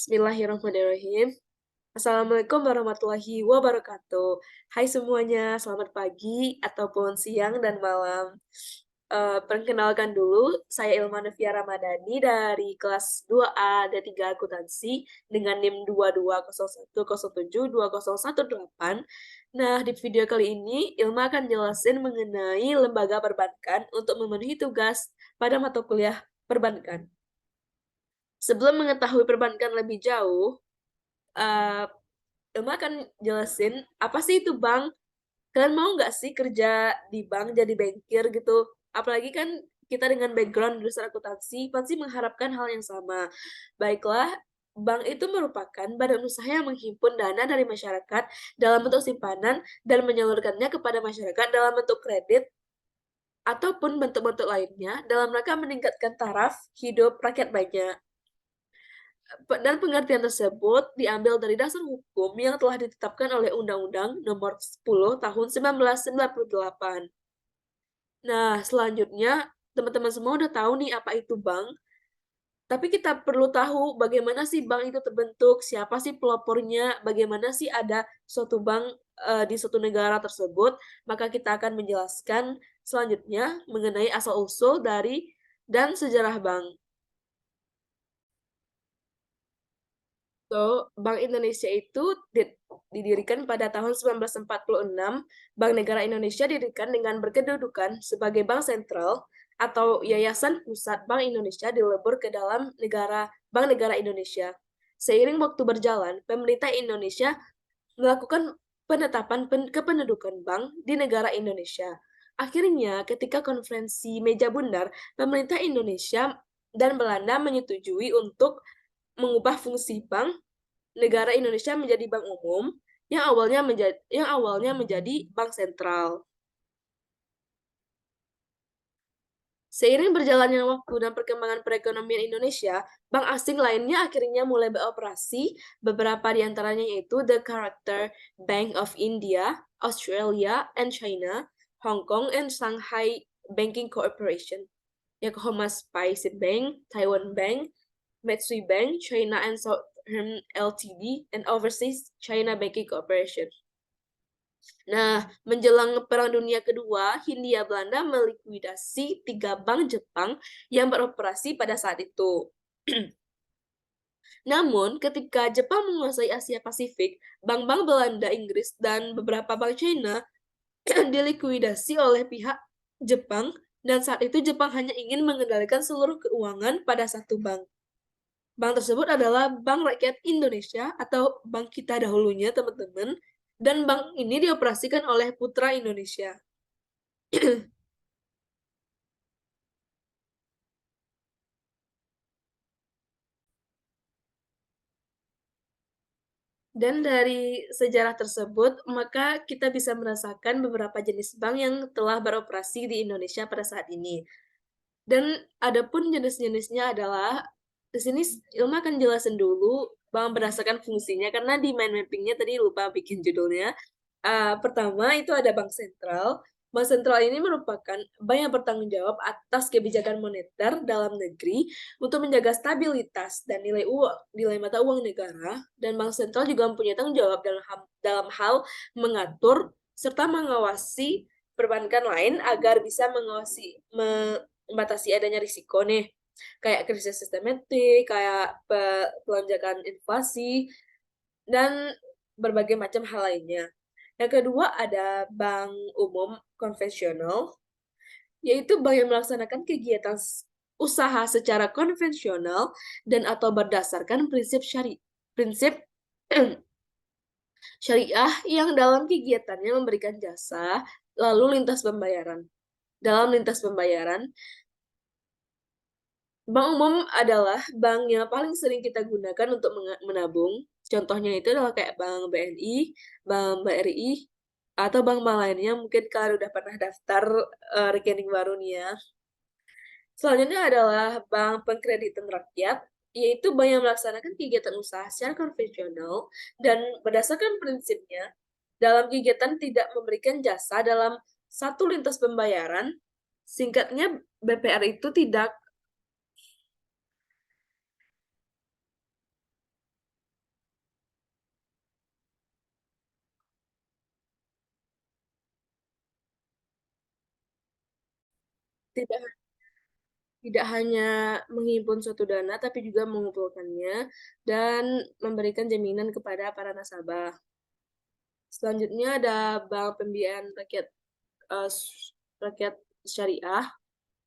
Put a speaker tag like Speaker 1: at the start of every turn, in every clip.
Speaker 1: Bismillahirrahmanirrahim. Assalamualaikum warahmatullahi wabarakatuh. Hai semuanya, selamat pagi ataupun siang dan malam. Perkenalkan dulu, saya Ilma Novia Ramadhani dari kelas 2A D3 Akuntansi dengan NIM 2201072018. Nah, di video kali ini Ilma akan jelasin mengenai lembaga perbankan untuk memenuhi tugas pada mata kuliah perbankan. Sebelum mengetahui perbankan lebih jauh, eee, Ilma akan jelasin, apa sih itu bank? Kalian mau nggak sih kerja di bank, jadi bankir gitu? Apalagi kan kita dengan background jurusan akuntansi, pasti mengharapkan hal yang sama. Baiklah, bank itu merupakan badan usaha yang menghimpun dana dari masyarakat dalam bentuk simpanan dan menyalurkannya kepada masyarakat dalam bentuk kredit ataupun bentuk-bentuk lainnya dalam rangka meningkatkan taraf hidup rakyat banyak. Dan pengertian tersebut diambil dari dasar hukum yang telah ditetapkan oleh Undang-Undang Nomor 10 Tahun 1998. Nah, selanjutnya teman-teman semua udah tahu nih apa itu bank, tapi kita perlu tahu bagaimana sih bank itu terbentuk, siapa sih pelopornya, bagaimana sih ada suatu bank, di suatu negara tersebut. Maka kita akan menjelaskan selanjutnya mengenai asal-usul dari dan sejarah bank. Bank Indonesia itu didirikan pada tahun 1946. Bank Negara Indonesia didirikan dengan berkedudukan sebagai bank sentral atau Yayasan Pusat Bank Indonesia dilebur ke dalam Bank Negara Indonesia. Seiring waktu berjalan, pemerintah Indonesia melakukan penetapan kependudukan bank di negara Indonesia. Akhirnya, ketika konferensi meja bundar, pemerintah Indonesia dan Belanda menyetujui untuk mengubah fungsi bank negara Indonesia menjadi bank umum yang awalnya menjadi bank sentral. Seiring berjalannya waktu dan perkembangan perekonomian Indonesia, bank asing lainnya akhirnya mulai beroperasi, beberapa di antaranya yaitu The Character Bank of India, Australia and China, Hong Kong and Shanghai Banking Corporation, Yokohama Spice Bank, Taiwan Bank, Mitsui Bank, China and Southern Ltd, and Overseas China Banking Corporation. Nah, menjelang Perang Dunia Kedua, Hindia Belanda melikuidasi 3 bank Jepang yang beroperasi pada saat itu. Namun, ketika Jepang menguasai Asia Pasifik, bank-bank Belanda, Inggris, dan beberapa bank China dilikuidasi oleh pihak Jepang, dan saat itu Jepang hanya ingin mengendalikan seluruh keuangan pada satu bank. Bank tersebut adalah Bank Rakyat Indonesia atau bank kita dahulunya, teman-teman, dan bank ini dioperasikan oleh Putra Indonesia. Dan dari sejarah tersebut, maka kita bisa merasakan beberapa jenis bank yang telah beroperasi di Indonesia pada saat ini. Dan adapun jenis-jenisnya adalah, di sini Ilma akan jelasin dulu bank berdasarkan fungsinya, karena di mind mapping-nya tadi lupa bikin judulnya. Pertama itu ada bank sentral. Bank sentral ini merupakan bank yang bertanggung jawab atas kebijakan moneter dalam negeri untuk menjaga stabilitas dan nilai mata uang negara, dan bank sentral juga mempunyai tanggung jawab dalam hal mengatur serta mengawasi perbankan lain agar bisa membatasi adanya risiko nih, kayak krisis sistematik, kayak pelonjakan inflasi, dan berbagai macam hal lainnya. Yang kedua ada bank umum konvensional, yaitu bank yang melaksanakan kegiatan usaha secara konvensional dan atau berdasarkan prinsip syariah yang dalam kegiatannya memberikan jasa lalu lintas pembayaran. Dalam lintas pembayaran, bank umum adalah bank yang paling sering kita gunakan untuk menabung. Contohnya itu adalah kayak Bank BNI, Bank BRI, atau bank-bank lainnya. Mungkin kalian udah pernah daftar rekening baru nih ya. Selanjutnya adalah bank pengkreditan rakyat, yaitu bank yang melaksanakan kegiatan usaha secara konvensional dan berdasarkan prinsipnya, dalam kegiatan tidak memberikan jasa dalam satu lintas pembayaran. Singkatnya, BPR itu tidak Tidak tidak hanya menghimpun suatu dana, tapi juga mengumpulkannya dan memberikan jaminan kepada para nasabah. Selanjutnya ada bank pembiayaan rakyat syariah.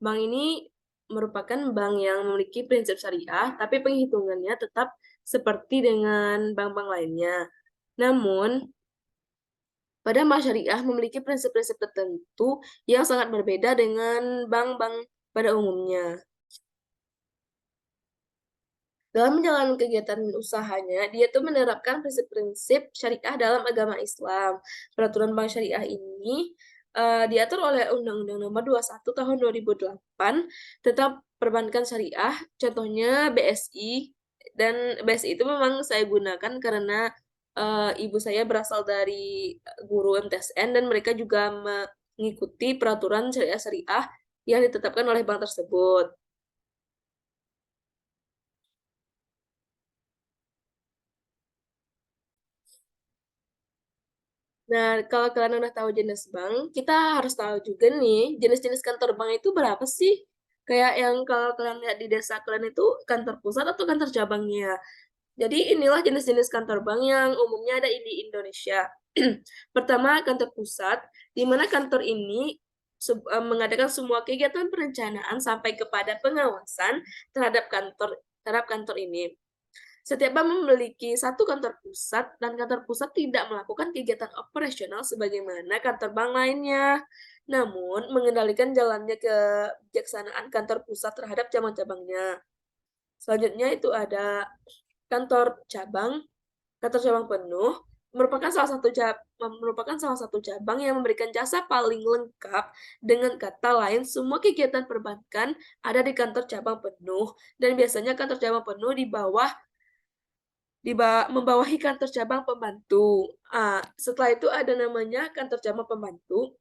Speaker 1: Bank ini merupakan bank yang memiliki prinsip syariah, tapi penghitungannya tetap seperti dengan bank-bank lainnya. Namun, pada bank syariah memiliki prinsip-prinsip tertentu yang sangat berbeda dengan bank-bank pada umumnya. Dalam menjalankan kegiatan usahanya, dia tuh menerapkan prinsip-prinsip syariah dalam agama Islam. Peraturan bank syariah ini diatur oleh Undang-Undang Nomor 21 Tahun 2008 tentang perbankan syariah, contohnya BSI. Dan BSI itu memang saya gunakan karena ibu saya berasal dari guru MTSN dan mereka juga mengikuti peraturan syariah-syariah yang ditetapkan oleh bank tersebut. Nah, kalau kalian udah tahu jenis bank, kita harus tahu juga nih, jenis-jenis kantor bank itu berapa sih? Kayak yang kalau kalian lihat di desa kalian itu kantor pusat atau kantor cabangnya. Jadi inilah jenis-jenis kantor bank yang umumnya ada di Indonesia. Pertama, kantor pusat, di mana kantor ini mengadakan semua kegiatan perencanaan sampai kepada pengawasan terhadap kantor ini. Setiap bank memiliki satu kantor pusat, dan kantor pusat tidak melakukan kegiatan operasional sebagaimana kantor bank lainnya. Namun, mengendalikan jalannya kebijaksanaan kantor pusat terhadap cabang-cabangnya. Selanjutnya itu ada kantor cabang. Kantor cabang penuh merupakan salah satu cabang yang memberikan jasa paling lengkap. Dengan kata lain, semua kegiatan perbankan ada di kantor cabang penuh, dan biasanya kantor cabang penuh membawahi kantor cabang pembantu. Setelah itu ada namanya kantor cabang pembantu,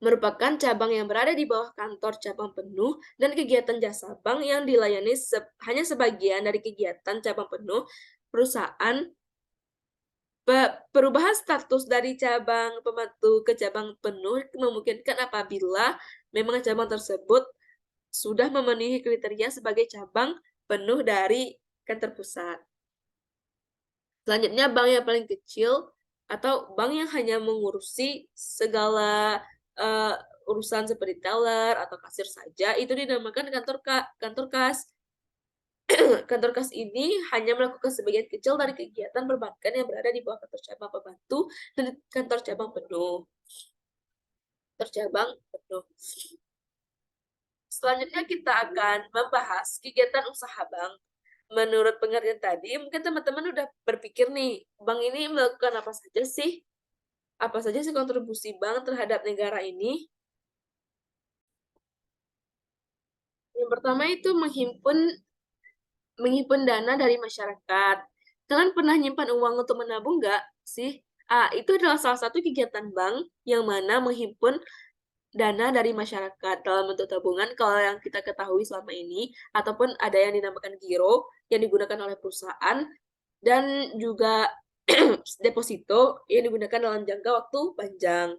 Speaker 1: merupakan cabang yang berada di bawah kantor cabang penuh, dan kegiatan jasa bank yang dilayani hanya sebagian dari kegiatan cabang penuh. Perusahaan Perubahan status dari cabang pembantu ke cabang penuh memungkinkan apabila memang cabang tersebut sudah memenuhi kriteria sebagai cabang penuh dari kantor pusat. Selanjutnya bank yang paling kecil atau bank yang hanya mengurusi segala uh, urusan seperti teller atau kasir saja, itu dinamakan kantor kas. Kantor kas ini hanya melakukan sebagian kecil dari kegiatan perbankan yang berada di bawah kantor cabang pembantu dan kantor cabang penuh. Kantor cabang penuh. Selanjutnya kita akan membahas kegiatan usaha bank. Menurut pengertian tadi, mungkin teman-teman udah berpikir nih, bank ini melakukan apa saja sih? Apa saja sih kontribusi bank terhadap negara ini? Yang pertama itu menghimpun dana dari masyarakat. Kalian pernah nyimpan uang untuk menabung nggak sih? Itu adalah salah satu kegiatan bank yang mana menghimpun dana dari masyarakat dalam bentuk tabungan kalau yang kita ketahui selama ini, ataupun ada yang dinamakan giro yang digunakan oleh perusahaan, dan juga deposito yang digunakan dalam jangka waktu panjang.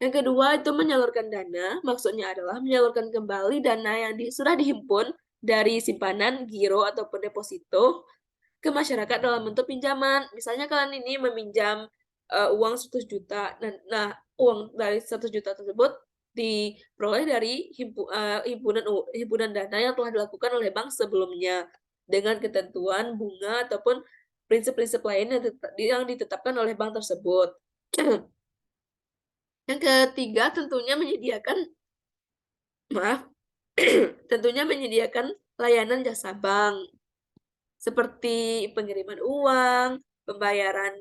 Speaker 1: Yang kedua itu menyalurkan dana, maksudnya adalah menyalurkan kembali dana yang sudah dihimpun dari simpanan, giro, ataupun deposito ke masyarakat dalam bentuk pinjaman. Misalnya kalian ini meminjam uang 100 juta, nah uang dari 100 juta tersebut diperoleh dari himpunan dana yang telah dilakukan oleh bank sebelumnya dengan ketentuan bunga ataupun prinsip-prinsip lain yang ditetapkan oleh bank tersebut. Yang ketiga tentunya menyediakan maaf, tentunya menyediakan layanan jasa bank seperti pengiriman uang, pembayaran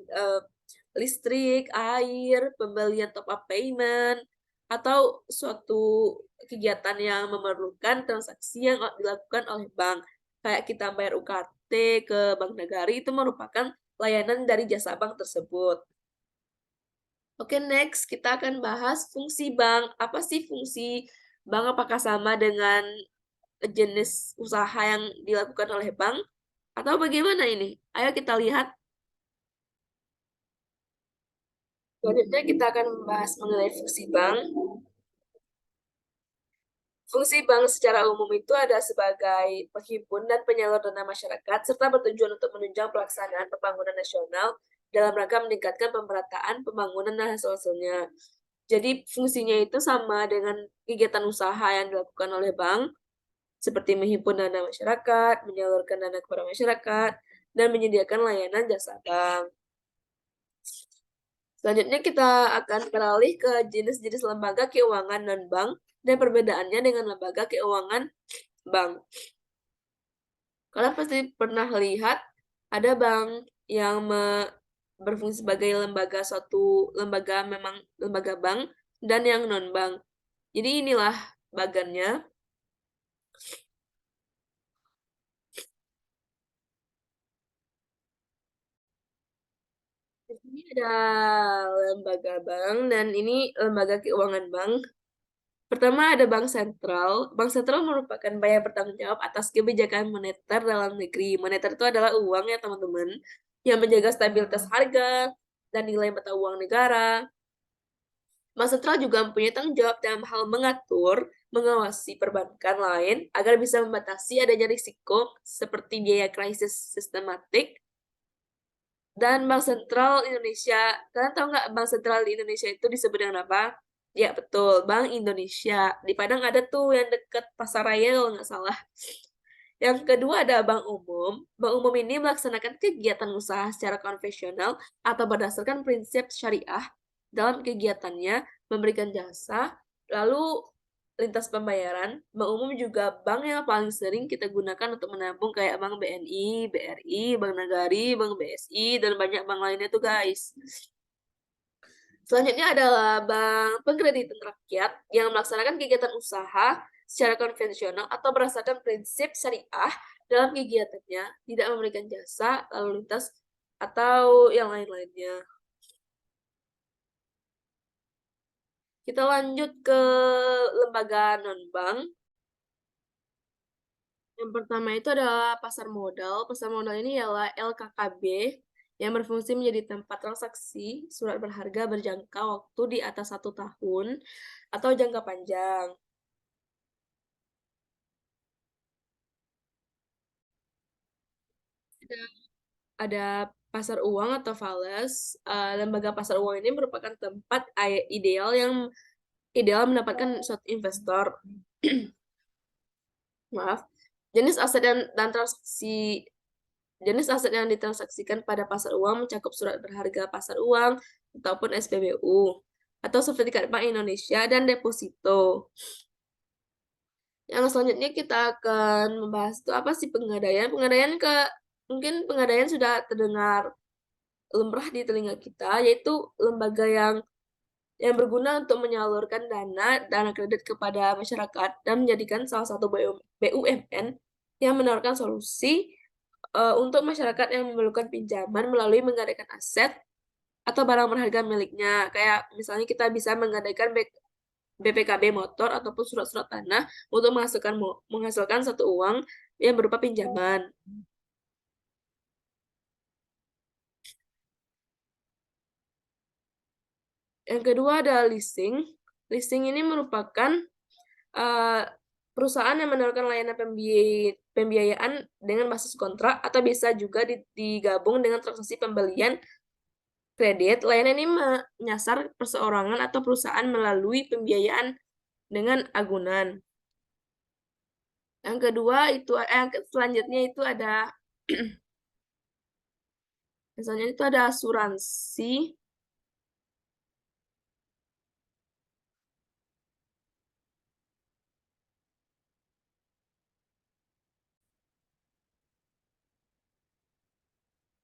Speaker 1: listrik, air, pembelian top up payment, atau suatu kegiatan yang memerlukan transaksi yang dilakukan oleh bank. Kayak kita bayar UKT ke Bank Nagari itu merupakan layanan dari jasa bank tersebut. Oke, next kita akan bahas fungsi bank. Apa sih fungsi bank? Apakah sama dengan jenis usaha yang dilakukan oleh bank? Atau bagaimana ini? Ayo kita lihat. Selanjutnya kita akan membahas mengenai fungsi bank. Fungsi bank secara umum itu ada sebagai penghimpun dan penyalur dana masyarakat, serta bertujuan untuk menunjang pelaksanaan pembangunan nasional dalam rangka meningkatkan pemerataan pembangunan dan hasil-hasilnya. Jadi fungsinya itu sama dengan kegiatan usaha yang dilakukan oleh bank, seperti menghimpun dana masyarakat, menyalurkan dana kepada masyarakat, dan menyediakan layanan jasa bank. Selanjutnya kita akan beralih ke jenis-jenis lembaga keuangan non-bank dan perbedaannya dengan lembaga keuangan bank. Kalian pasti pernah lihat ada bank yang berfungsi sebagai suatu lembaga memang lembaga bank dan yang non-bank. Jadi inilah bagannya. Di sini ada lembaga bank dan ini lembaga keuangan bank. Pertama ada bank sentral. Bank sentral merupakan bank yang bertanggung jawab atas kebijakan moneter dalam negeri. Moneter itu adalah uang ya teman-teman, yang menjaga stabilitas harga dan nilai mata uang negara. Bank sentral juga mempunyai tanggung jawab dalam hal mengatur, mengawasi perbankan lain agar bisa membatasi adanya risiko seperti biaya krisis sistematik. Dan Bank Sentral Indonesia, kalian tahu nggak Bank Sentral di Indonesia itu disebut dengan apa? Ya, betul, Bank Indonesia. Di Padang ada tuh yang dekat Pasar Raya kalau nggak salah. Yang kedua ada Bank Umum. Bank Umum ini melaksanakan kegiatan usaha secara konvensional atau berdasarkan prinsip syariah dalam kegiatannya memberikan jasa, lalu lintas pembayaran. Bank Umum juga bank yang paling sering kita gunakan untuk menabung kayak Bank BNI, BRI, Bank Nagari, Bank BSI, dan banyak bank lainnya tuh guys. Selanjutnya adalah bank pengkreditan rakyat yang melaksanakan kegiatan usaha secara konvensional atau berdasarkan prinsip syariah dalam kegiatannya, tidak memberikan jasa, lalu lintas, atau yang lain-lainnya. Kita lanjut ke lembaga non-bank. Yang pertama itu adalah pasar modal. Pasar modal ini ialah LKKB yang berfungsi menjadi tempat transaksi surat berharga berjangka waktu di atas 1 tahun atau jangka panjang. Ada pasar uang atau fales. Lembaga pasar uang ini merupakan tempat ideal yang ideal mendapatkan suatu investor. Maaf. Jenis aset dan transaksi Jenis aset yang ditransaksikan pada pasar uang mencakup surat berharga pasar uang ataupun SPBU atau sertifikat Bank Indonesia dan deposito. Yang selanjutnya kita akan membahas itu apa sih pengadaian? Mungkin pengadaian sudah terdengar lumrah di telinga kita, yaitu lembaga yang berguna untuk menyalurkan dana kredit kepada masyarakat dan menjadikan salah satu BUMN yang menawarkan solusi untuk masyarakat yang memerlukan pinjaman melalui menggadaikan aset atau barang berharga miliknya. Kayak misalnya kita bisa menggadaikan BPKB motor ataupun surat-surat tanah untuk menghasilkan satu uang yang berupa pinjaman. Yang kedua ada leasing. Leasing ini merupakan uh, perusahaan yang menawarkan layanan pembiayaan dengan basis kontrak atau bisa juga digabung dengan transaksi pembelian kredit. Layanan ini menyasar perseorangan atau perusahaan melalui pembiayaan dengan agunan. Yang kedua itu selanjutnya itu ada misalnya itu ada asuransi.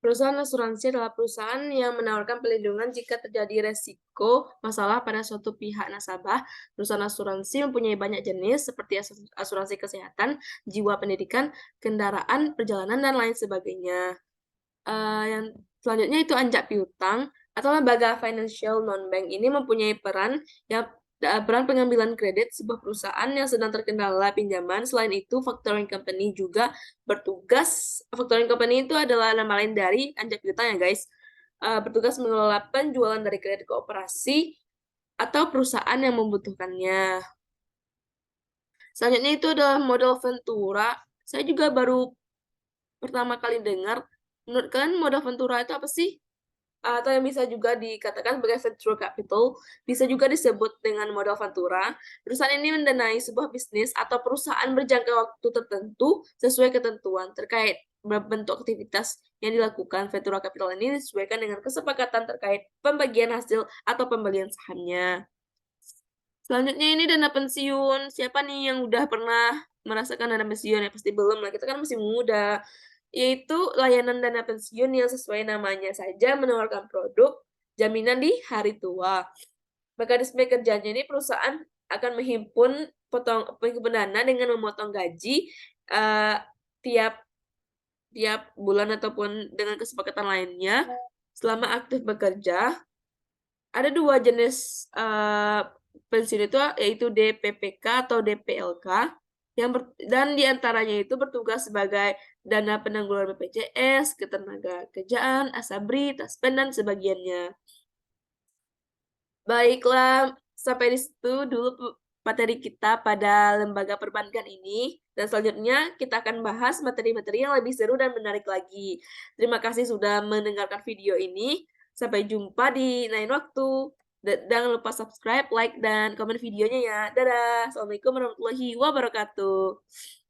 Speaker 1: Perusahaan asuransi adalah perusahaan yang menawarkan perlindungan jika terjadi resiko masalah pada suatu pihak nasabah. Perusahaan asuransi mempunyai banyak jenis seperti asuransi kesehatan, jiwa pendidikan, kendaraan, perjalanan, dan lain sebagainya. Yang selanjutnya itu anjak piutang atau lembaga financial non-bank ini mempunyai peran pengambilan kredit sebuah perusahaan yang sedang terkendala pinjaman. Selain itu, factoring company juga bertugas. Factoring company itu adalah nama lain dari anjak piutang ya guys. Bertugas mengelola penjualan dari kredit kooperasi atau perusahaan yang membutuhkannya. Selanjutnya itu adalah modal Ventura. Saya juga baru pertama kali dengar. Menurut kalian modal Ventura itu apa sih? Atau yang bisa juga dikatakan sebagai venture capital, bisa juga disebut dengan modal Ventura. Perusahaan ini mendanai sebuah bisnis atau perusahaan berjangka waktu tertentu sesuai ketentuan terkait bentuk aktivitas yang dilakukan. Ventura capital ini disesuaikan dengan kesepakatan terkait pembagian hasil atau pembelian sahamnya. Selanjutnya ini dana pensiun. Siapa nih yang udah pernah merasakan dana pensiun? Ya pasti belum lah, kita kan masih muda. Yaitu layanan dana pensiun yang sesuai namanya saja menawarkan produk jaminan di hari tua. Mekanisme kerjanya ini perusahaan akan menghimpun dana dengan memotong gaji, tiap tiap bulan ataupun dengan kesepakatan lainnya selama aktif bekerja. Ada 2 jenis, pensiun itu yaitu DPPK atau DPLK dan di antaranya itu bertugas sebagai dana penanggulangan BPJS, ketenagakerjaan, Asabri, Taspen, dan sebagiannya. Baiklah, sampai di situ dulu materi kita pada lembaga perbankan ini, dan selanjutnya kita akan bahas materi-materi yang lebih seru dan menarik lagi. Terima kasih sudah mendengarkan video ini. Sampai jumpa di lain waktu. Jangan lupa subscribe, like, dan komen videonya ya. Dadah. Assalamualaikum warahmatullahi wabarakatuh.